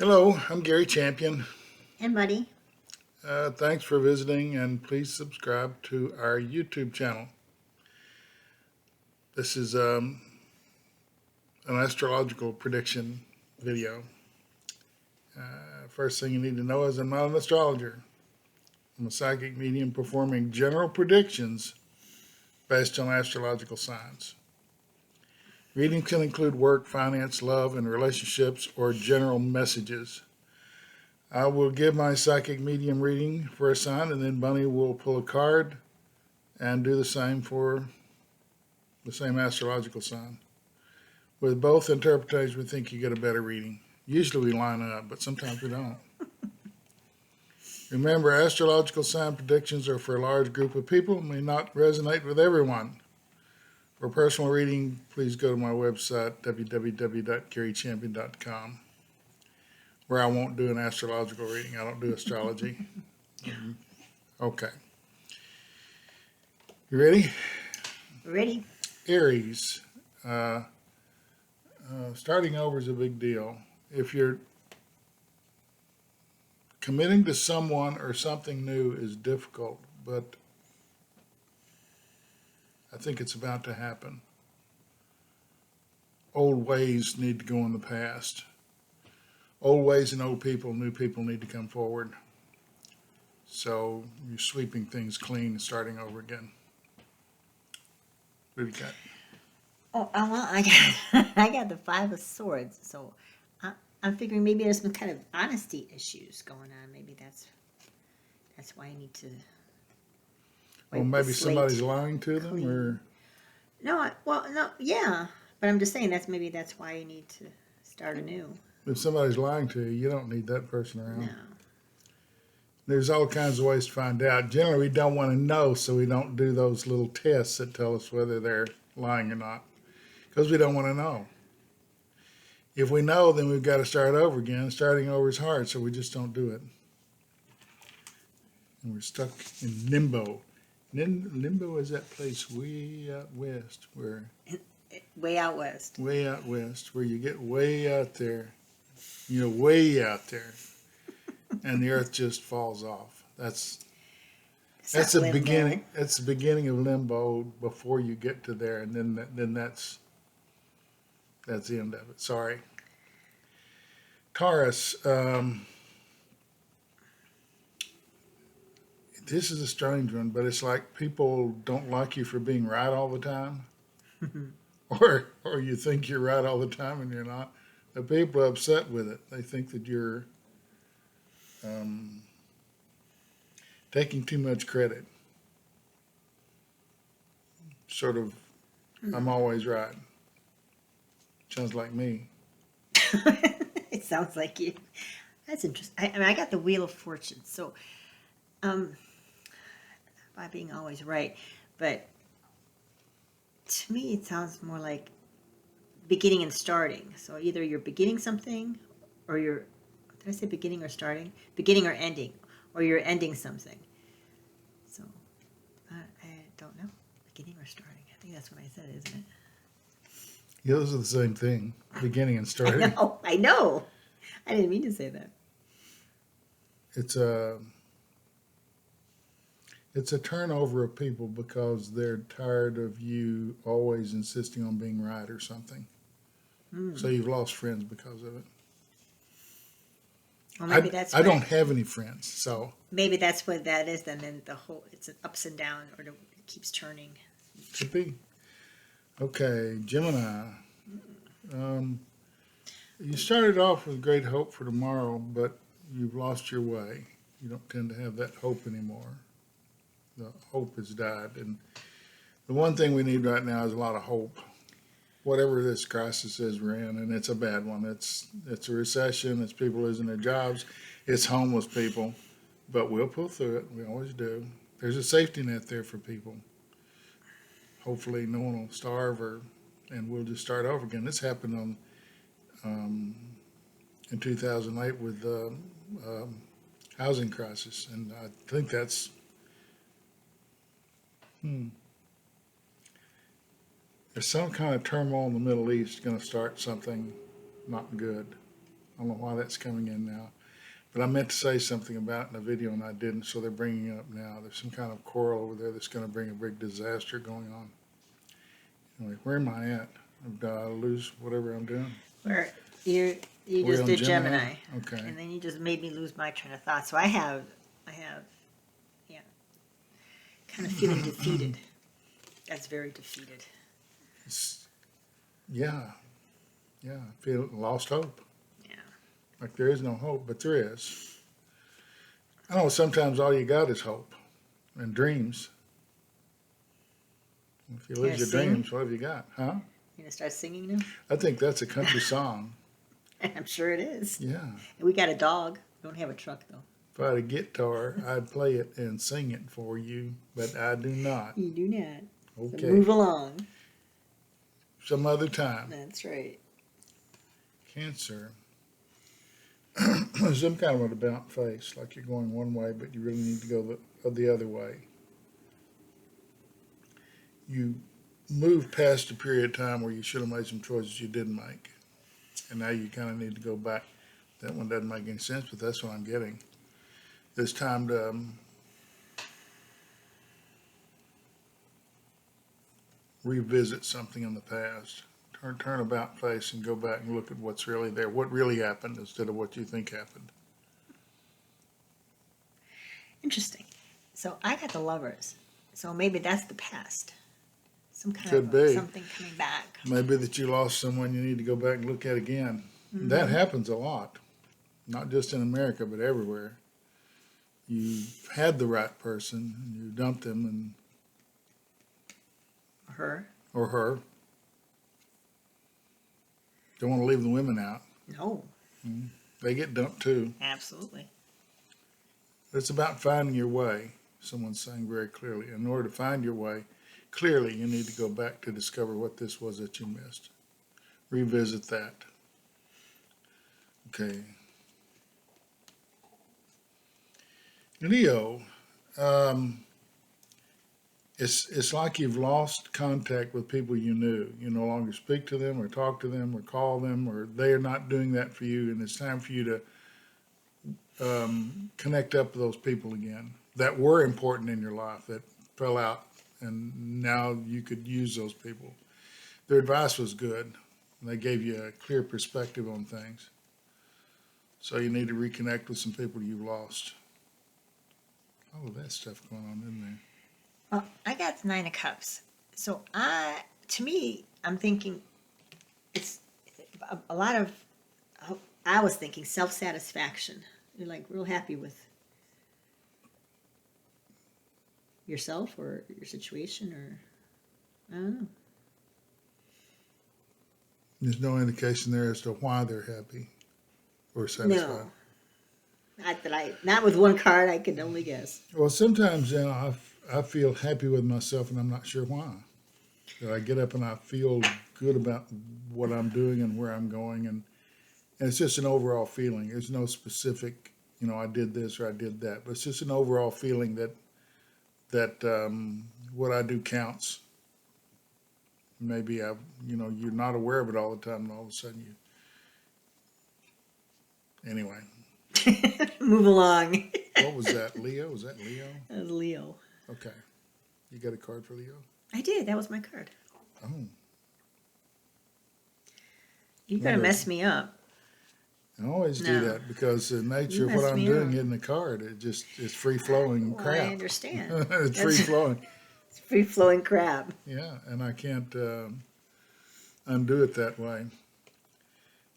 Hello, I'm Gary Champion. And Buddy. Thanks for visiting, and please subscribe to our YouTube channel. This is an astrological prediction video. First thing you need to know is I'm not an astrologer. I'm a psychic medium performing general predictions based on astrological signs. Readings can include work, finance, love, and relationships, or general messages. I will give my psychic medium reading for a sign, and then Bunny will pull a card and do the same for the same astrological sign. With both interpretations, we think you get a better reading. Usually we line up, but sometimes we don't. Remember, astrological sign predictions are for a large group of people and may not resonate with everyone. For personal reading, please go to my website, www.garychampion.com, where I won't do an astrological reading. I don't do astrology. Okay. You ready? Ready? Aries. Uh, Starting over is a big deal. If you're committing to someone or something new is difficult, but I think it's about to happen. Old ways need to go in the past. Old ways and old people, new people need to come forward. So you're sweeping things clean and starting over again. What do you got? Well, I got I got the Five of Swords, so I'm figuring maybe there's some kind of honesty issues going on. Maybe that's why I need to Well, wipe the maybe slate somebody's lying to them, clean. or No, no, yeah, but I'm just saying that's why I need to start anew. if somebody's lying to you, you don't need that person No, around. There's all kinds of ways to find out. Generally, we don't want to know, so we don't do those little tests that tell us whether they're lying or not, because we don't want to know. If we know, then we've got to start over again. Starting over is hard, so we just don't do it. And we're stuck in limbo. Limbo is that place way out west, way out west. where you get way out there, way out there, and the earth just falls off. It's That's not the limbo. beginning. That's the beginning of limbo before you get to there, and then that's the end of it. Sorry, Taurus. This is a strange one, but it's like people don't like you for being right all the time, or you think you're right all the time and you're not. The people are upset with it. They think that you're um, taking too much credit. Sort of, I'm always right. Sounds like me. It sounds like you. That's interesting. I mean, I got the Wheel of Fortune, so um, by being always right, but to me, it sounds more like beginning and starting. So either you're beginning something, or you're, did I say beginning or starting? Beginning or ending, or you're ending something. So I don't know. Beginning or starting. I think that's what I said, isn't it? Yeah, those are the same thing, beginning and I starting. know. I know. I didn't mean to say that. It's a it's a turnover of people because they're tired of you always insisting on being right or something. So Hmm. you've lost friends because of it. Well, I, maybe that's I what don't have any friends, so maybe that's what that is. Then the whole it's an ups and down, or it keeps turning. could be. Okay, Gemini. Um, you started off with great hope for tomorrow, but you've lost your way. You don't tend to have that hope anymore. The hope has died. And the one thing we need right now is a lot of hope. Whatever this crisis is we're in, and it's a bad one. It's a recession. It's people losing their jobs. It's homeless people. But we'll pull through it. We always do. There's a safety net there for people. Hopefully, no one will starve, and we'll just start over again. This happened um, in 2008 with the housing crisis, and I think that's hmm, there's some kind of turmoil in the Middle East going to start something not good I don't know why that's coming in now. But I meant to say something about it in the video and I didn't, so they're bringing it up now. There's some kind of coral over there that's going to bring a big disaster going on. Anyway, where am I at? Did I lose whatever I'm doing? Where you We're just on did Gemini? Gemini. Okay. And then you just made me lose my train of thought. So I have, yeah, kind of feeling defeated. That's very defeated. Yeah. I feel lost hope. Yeah. Like there is no hope, but there is. I know sometimes all you got is hope and dreams. If you lose your dreams, what have you got? Huh? You gonna start singing now? I think that's a country song. I'm sure it is. Yeah. And we got a dog. We don't have a truck though. If I had a guitar, I'd play it and sing it for you, but I do not. You do not. Okay. So move along. Some other time. That's right. Cancer. Some kind of an about face, like you're going one way, but you really need to go the other way. You moved past a period of time where you should have made some choices you didn't make. And now you kind of need to go back. That one doesn't make any sense, but that's what I'm getting. It's time to revisit something in the past. Turn about face and go back and look at what's really there, what really happened instead of what you think happened. Interesting. So I got the Lovers. So maybe that's the past. Some kind Could of be. something coming back. Maybe that you lost someone you need to go back and look at again. That happens a lot, not just in America, but everywhere. You had the right person, and you dumped them and Her? or her. Don't want to leave the women out. No, They get dumped too. absolutely. It's about finding your way, someone's saying very clearly. In order to find your way, clearly you need to go back to discover what this was that you missed. Revisit that. Okay. Leo, it's like you've lost contact with people you knew. You no longer speak to them or talk to them or call them, or they are not doing that for you, and it's time for you to connect up with those people again that were important in your life that fell out, and now you could use those people. Their advice was good. They gave you a clear perspective on things. So you need to reconnect with some people you've lost. All of that stuff going on in there. Well, I got the Nine of Cups. So to me, I'm thinking it's a lot of, I was thinking self-satisfaction. You're like real happy with yourself or your situation, or I don't know. There's no indication there as to why they're happy or satisfied. No. Not with one card, I can only guess. Well, sometimes I feel happy with myself and I'm not sure why. That I get up and I feel good about what I'm doing and where I'm going, and it's just an overall feeling. There's no specific, I did this or I did that, but it's just an overall feeling that what I do counts. Maybe you're not aware of it all the time, and all of a sudden Anyway. Move along. What was that, Leo? Was that Leo? That was Leo. Okay. You got a card for Leo? I did. That was my card. Oh. You're going to mess me up. I always do No. that because the nature You of what messed I'm me doing up. isn't a card. It's free-flowing Well, crap. I understand. It's free-flowing. It's free-flowing crap. Yeah, and I can't undo it that way.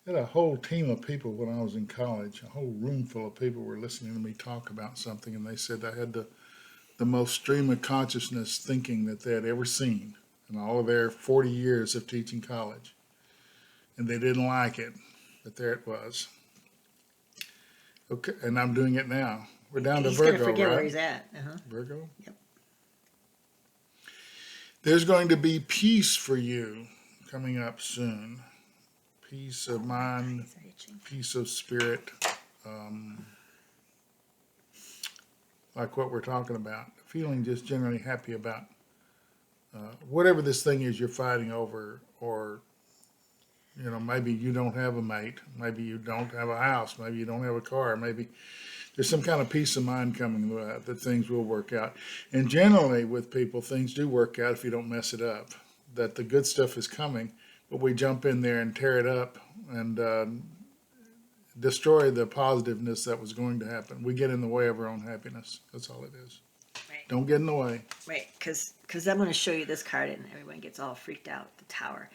I had a whole team of people when I was in college. A whole room full of people were listening to me talk about something, and they said I had the most stream of consciousness thinking that they had ever seen in all of their 40 years of teaching college. And they didn't like it, but there it was. Okay, and I'm doing it now. We're down to He's Virgo, going to forget right? where he's at. Uh-huh. Virgo? Yep. There's going to be peace for you coming up soon. Peace of mind, Eyes are itching. peace of spirit, like what we're talking about. Feeling just generally happy about whatever this thing is you're fighting over or You know, maybe you don't have a mate. Maybe you don't have a house. Maybe you don't have a car. Maybe there's some kind of peace of mind coming that things will work out. And generally with people, things do work out if you don't mess it up. That the good stuff is coming, but we jump in there and tear it up and destroy the positiveness that was going to happen. We get in the way of our own happiness. That's all it is. Right. Don't get in the way. Right, because I'm going to show you this card, and everyone gets all freaked out. The Tower.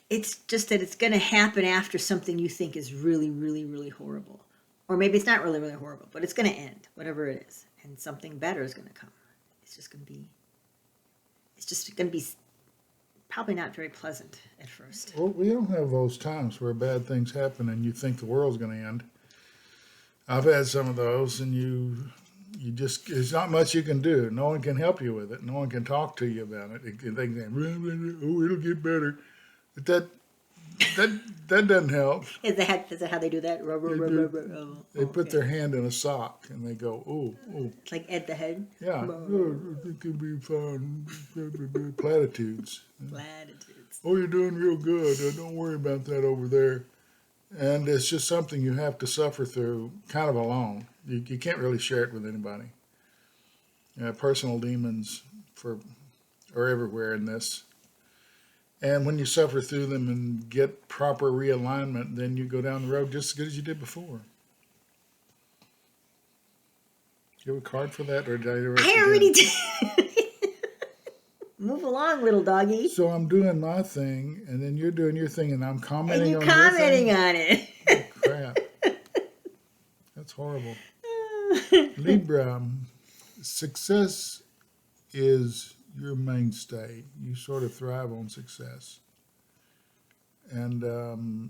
It's just that it's going to happen after something you think is really, really, really horrible, or maybe it's not really, really horrible, but it's going to end, whatever it is, and something better is going to come. It's just going to be. It's just going to be probably not very pleasant at first. Well, we don't have those times where bad things happen and you think the world's going to end. I've had some of those, and you just, there's not much you can do. No one can help you with it. No one can talk to you about it. They can say, oh, it'll get better. But that doesn't help. Is that how they do that? They put their hand in a sock and they go, oh. It's like Ed the Head. Yeah, it could be fun. Platitudes. Platitudes. Oh, you're doing real good. Don't worry about that over there. And it's just something you have to suffer through kind of alone. You can't really share it with anybody. Personal demons are everywhere in this. And when you suffer through them and get proper realignment, then you go down the road just as good as you did before. Do you have a card for that, or did I already did. Move along, little doggy. So I'm doing my thing, and then you're doing your thing, and I'm commenting on your thing. And commenting on it. Oh, crap. That's horrible. Libra, success is your mainstay. You sort of thrive on success. And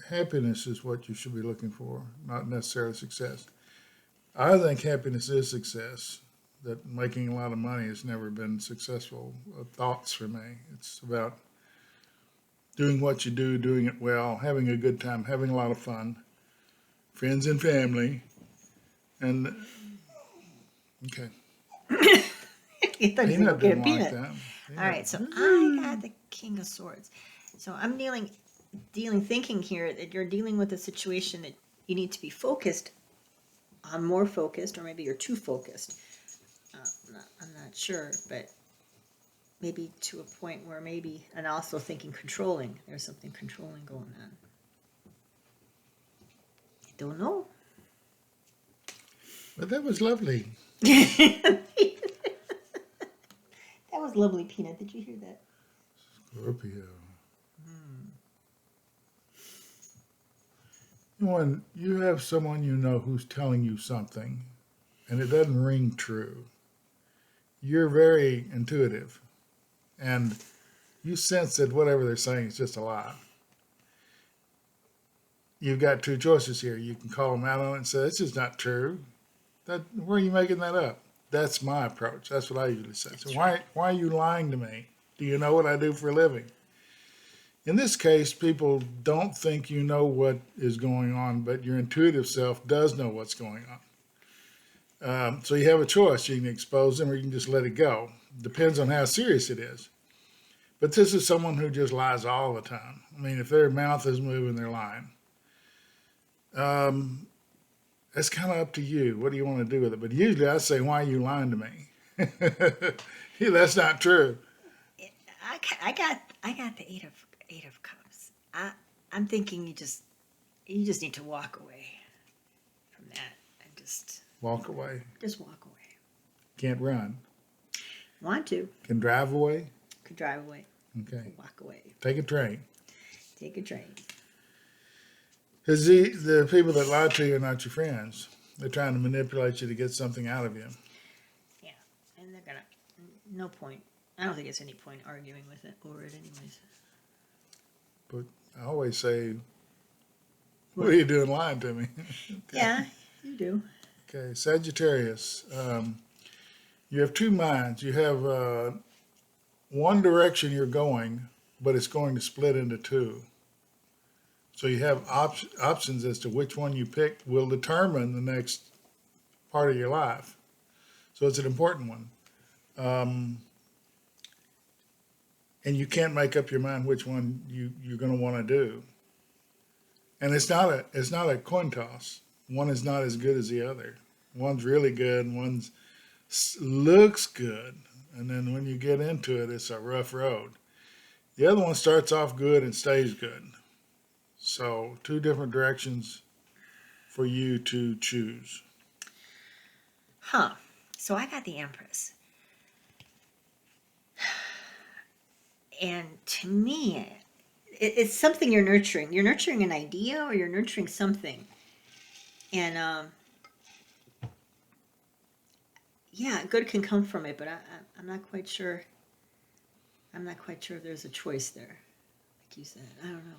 happiness is what you should be looking for, not necessarily success. I think happiness is success. That making a lot of money has never been successful thoughts for me. It's about doing what you do, doing it well, having a good time, having a lot of fun, friends and family, and okay. Peanut didn't like that. All right, so I got the King of Swords. So I'm thinking here that you're dealing with a situation that you need to be focused on, more focused, or maybe you're too focused. I'm not sure, but maybe to a point where and also thinking controlling. There's something controlling going on. Don't know. But that was lovely. That was lovely, Peanut. Did you hear that? Scorpio. When you have someone you know who's telling you something and it doesn't ring true, you're very intuitive and you sense that whatever they're saying is just a lie. You've got two choices here. You can call them out on it and say, "This is not true. Where are you making that up?" That's my approach. That's what I usually say. So why are you lying to me? Do you know what I do for a living? In this case, people don't think you know what is going on, but your intuitive self does know what's going on. So you have a choice. You can expose them or you can just let it go. Depends on how serious it is. But this is someone who just lies all the time. I mean, if their mouth is moving, they're lying. That's kind of up to you. What do you want to do with it? But usually I say, "Why are you lying to me?" That's not true. I got the eight of cups. I'm thinking you just need to walk away from that and just walk away. Just walk away. Can't run. Want to? Can drive away. Could drive away. Okay. Walk away. Take a train. Take a train. Because the people that lie to you are not your friends. They're trying to manipulate you to get something out of you. Yeah, and they're gonna. No point. I don't think it's any point arguing with it over it, anyways. But I always say, "What are you doing lying to me?" Okay. Yeah, you do. Okay, Sagittarius. You have two minds. You have one direction you're going, but it's going to split into two. So you have options as to which one you pick will determine the next part of your life. So it's an important one. and you can't make up your mind which one you're going to want to do. And it's not a coin toss. One is not as good as the other. One's really good, one's looks good, and then when you get into it, it's a rough road. The other one starts off good and stays good. So two different directions for you to choose. Huh. So I got the Empress. And to me, it's something you're nurturing. You're nurturing an idea or you're nurturing something. And yeah, good can come from it, but I'm not quite sure. I'm not quite sure if there's a choice there. Like you said, I don't know.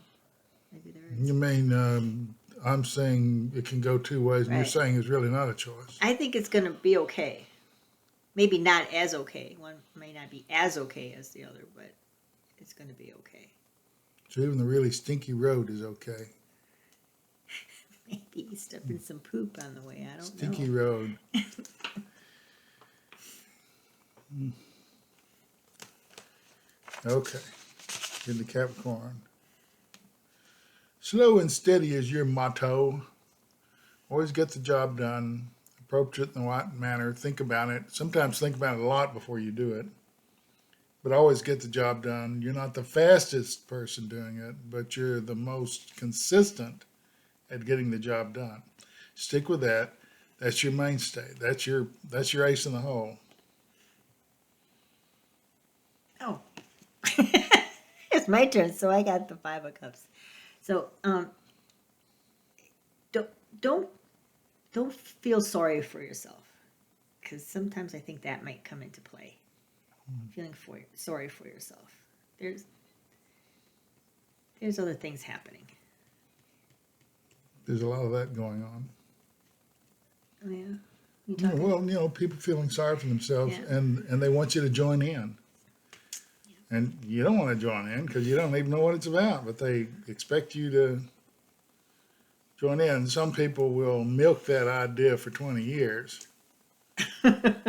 Maybe there is. You mean I'm saying it can go two ways, and you're Right. saying it's really not a choice. I think it's going to be okay. Maybe not as okay. One may not be as okay as the other, but it's going to be okay. So even the really stinky road is okay. Maybe you step in some poop on the way. I don't Stinky know. road. Okay. In the Capricorn. Slow and steady is your motto. Always get the job done. Approach it in the right manner. Think about it. Sometimes think about it a lot before you do it. But always get the job done. You're not the fastest person doing it, but you're the most consistent at getting the job done. Stick with that. That's your mainstay. That's your ace in the hole. Oh, it's my turn. So I got the 5 of Cups. So don't feel sorry for yourself, because sometimes I think that might come into play. Feeling sorry for yourself. There's other things happening. There's a lot of that going on. Oh yeah. You Yeah, talking? well, people feeling sorry for themselves, Yeah. and they want you to join in. And you don't want to join in because you don't even know what it's about, but they expect you to join in. Some people will milk that idea for 20 years. I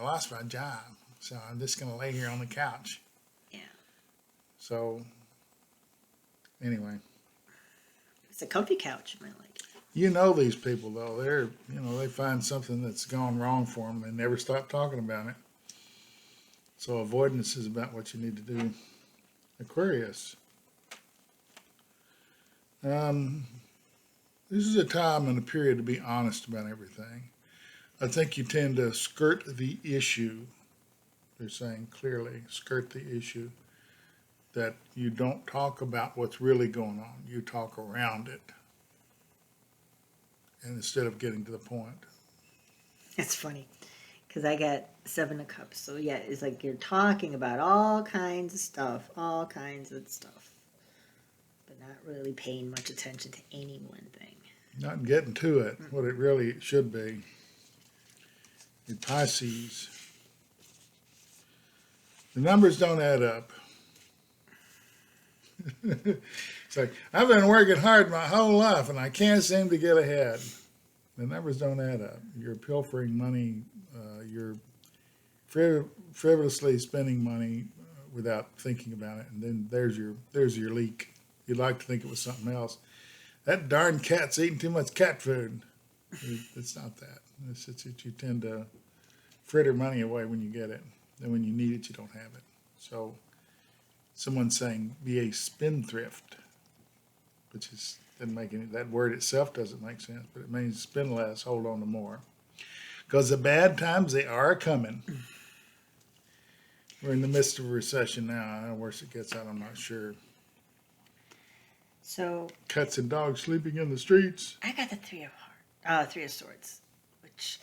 lost my job, so I'm just going to lay here on the couch. Yeah. So, anyway. It's a comfy couch. You might like it. You know these people, though. They find something that's gone wrong for them and never stop talking about it. So avoidance is about what you need to do. Aquarius. This is a time and a period to be honest about everything. I think you tend to skirt the issue. They're saying clearly, skirt the issue. That you don't talk about what's really going on. You talk around it. And instead of getting to the point. That's funny, because I got 7 of Cups. So yeah, it's like you're talking about all kinds of stuff, but not really paying much attention to any one thing. Not getting to it, what it really should be. Your Pisces. The numbers don't add up. It's like, I've been working hard my whole life and I can't seem to get ahead. The numbers don't add up. You're pilfering money. You're frivolously spending money without thinking about it. And then there's your leak. You'd like to think it was something else. That darn cat's eating too much cat food. It's not that. It's that you tend to fritter money away when you get it. Then when you need it, you don't have it. So someone's saying be a spendthrift, which doesn't make any. That word itself doesn't make sense, but it means spend less, hold on to more. Because the bad times, they are coming. We're in the midst of a recession now. How worse it gets out, I'm not sure. So Cats and dogs sleeping in the streets. I got the 3 of Swords, which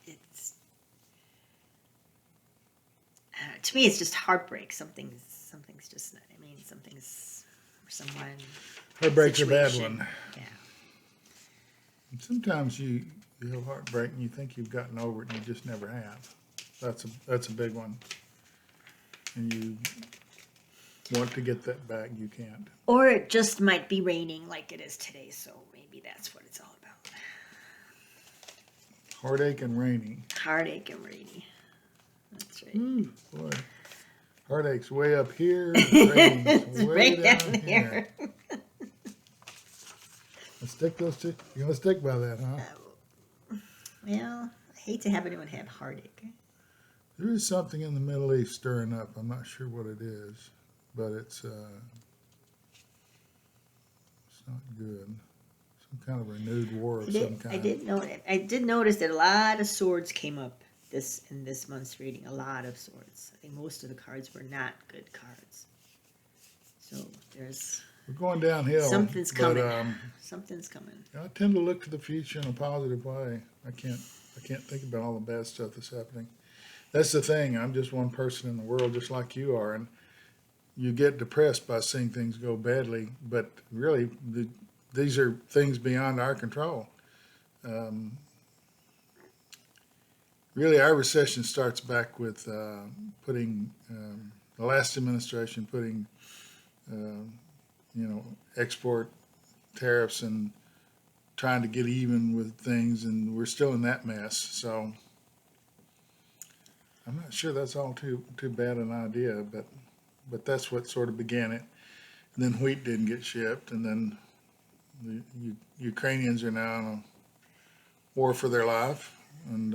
it's to me it's just heartbreak. Something's just. I mean, something's for someone. Heartbreak's a bad Situation. one. Yeah. And sometimes you have heartbreak and you think you've gotten over it and you just never have. That's a big one. And you want to get that back, you can't. Or it just might be raining like it is today, so maybe that's what it's all about. Heartache and raining. Heartache and rainy. That's right. Ooh, boy. Heartache's way up here. Brain's It's way right down down here. here. Let's stick those two. You're gonna stick by that, huh? Well, I hate to have anyone have heartache. There is something in the Middle East stirring up. I'm not sure what it is, but it's not good. Some kind of renewed war of some kind. I did notice that a lot of swords came up in this month's reading. A lot of swords. I think most of the cards were not good cards. So there's We're going downhill. something's coming. But, Something's coming. I tend to look to the future in a positive way. I can't think about all the bad stuff that's happening. That's the thing. I'm just one person in the world, just like you are, and you get depressed by seeing things go badly. But really, these are things beyond our control. Really, our recession starts back with putting the last administration putting, export tariffs and trying to get even with things, and we're still in that mess. So I'm not sure that's all too bad an idea, but that's what sort of began it. And then wheat didn't get shipped, and then the Ukrainians are now in a war for their life, and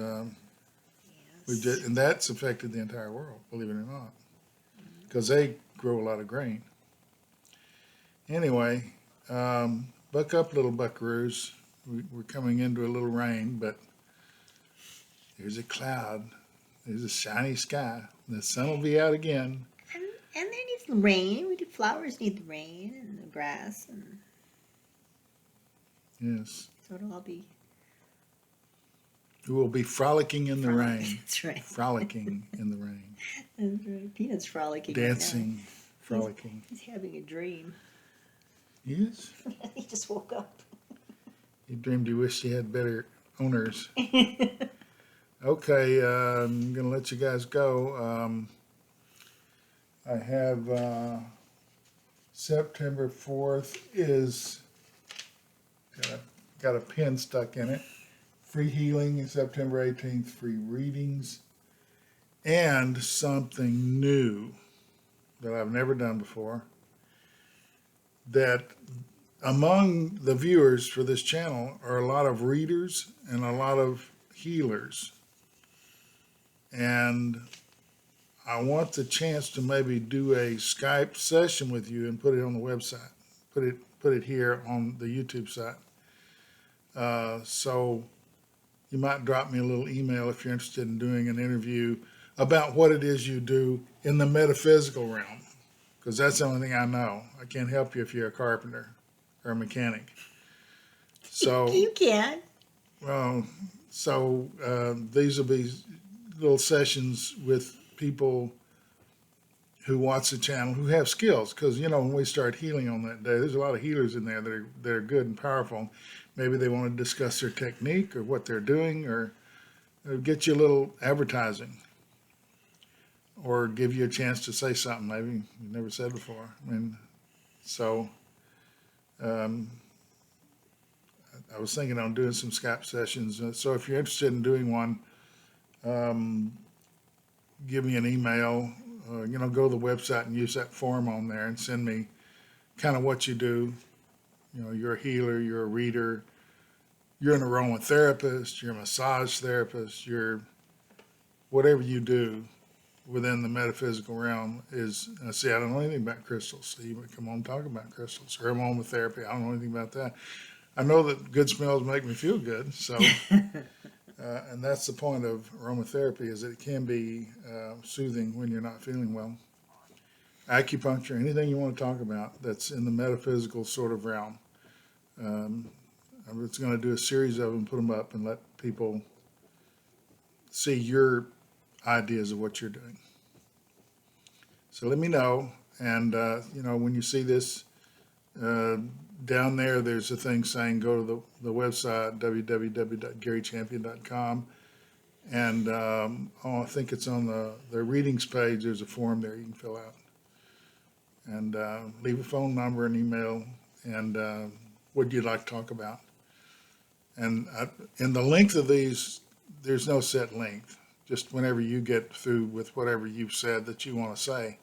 and that's affected the entire world, believe it or not, because they grow a lot of grain. Anyway, buck up, little buckaroos. We're coming into a little rain, but there's a cloud. There's a shiny sky. The sun will be out again. And there needs the rain. The flowers need the rain and the grass, and yes. So it'll all be. We will be frolicking in the rain. That's right. Frolicking in the rain. That's right. Peanut's frolicking. Dancing, right frolicking. He's having a dream. Yes. He just woke up. He dreamed he wished he had better owners. Okay, I'm going to let you guys go. I have September 4th is got a pin stuck in it. Free healing, September 18th, free readings, and something new that I've never done before. That among the viewers for this channel are a lot of readers and a lot of healers. And I want the chance to maybe do a Skype session with you and put it on the website. Put it here on the YouTube site. So you might drop me a little email if you're interested in doing an interview about what it is you do in the metaphysical realm, because that's the only thing I know. I can't help you if you're a carpenter or a mechanic. So you can. Well, so these will be little sessions with people who watch the channel who have skills, because when we start healing on that day, there's a lot of healers in there that are good and powerful. Maybe they want to discuss their technique or what they're doing, or get you a little advertising, or give you a chance to say something maybe you never said before. So I was thinking on doing some Skype sessions. So if you're interested in doing one, give me an email. Go to the website and use that form on there and send me kind of what you do. You're a healer, you're a reader, you're an aromatherapist, you're a massage therapist, you're whatever you do within the metaphysical realm is, see, I don't know anything about crystals. So you come on and talk about crystals. Or aromatherapy, I don't know anything about that. I know that good smells make me feel good, so, and that's the point of aromatherapy, is that it can be soothing when you're not feeling well. Acupuncture, anything you want to talk about that's in the metaphysical sort of realm. I'm just going to do a series of them, put them up, and let people see your ideas of what you're doing. So let me know, and when you see this down there's a thing saying go to the website www.garychampion.com, and I think it's on the readings page. There's a form there you can fill out, and leave a phone number and email, and what you'd like to talk about. And in the length of these, there's no set length. just whenever you get through with whatever you've said that you want to say.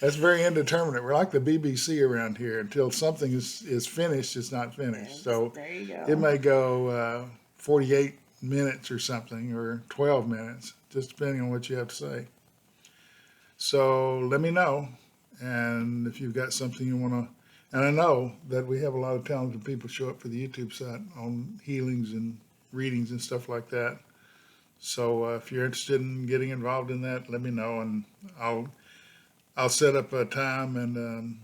That's very indeterminate. We're like the BBC around here. Until something is finished, it's not finished. So There you go. it may go 48 minutes or something, or 12 minutes, just depending on what you have to say. So let me know. And if you've got something you want to, and I know that we have a lot of talented people show up for the YouTube site on healings and readings and stuff like that. So if you're interested in getting involved in that, let me know, and I'll set up a time and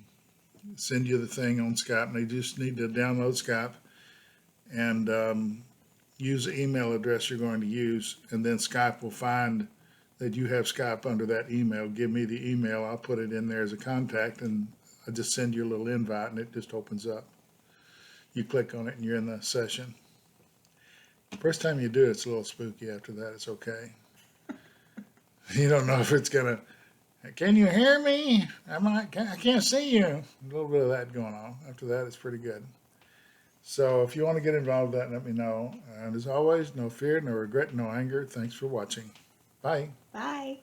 send you the thing on Skype. And they just need to download Skype and use the email address you're going to use, and then Skype will find that you have Skype under that email. Give me the email. I'll put it in there as a contact, and I'll just send you a little invite, and it just opens up. You click on it, and you're in the session. First time you do it, it's a little spooky. After that, it's okay. You don't know if it's going to, can you hear me? I can't see you. A little bit of that going on. After that, it's pretty good. So if you want to get involved in that, let me know. And as always, no fear, no regret, no anger. Thanks for watching. Bye. Bye.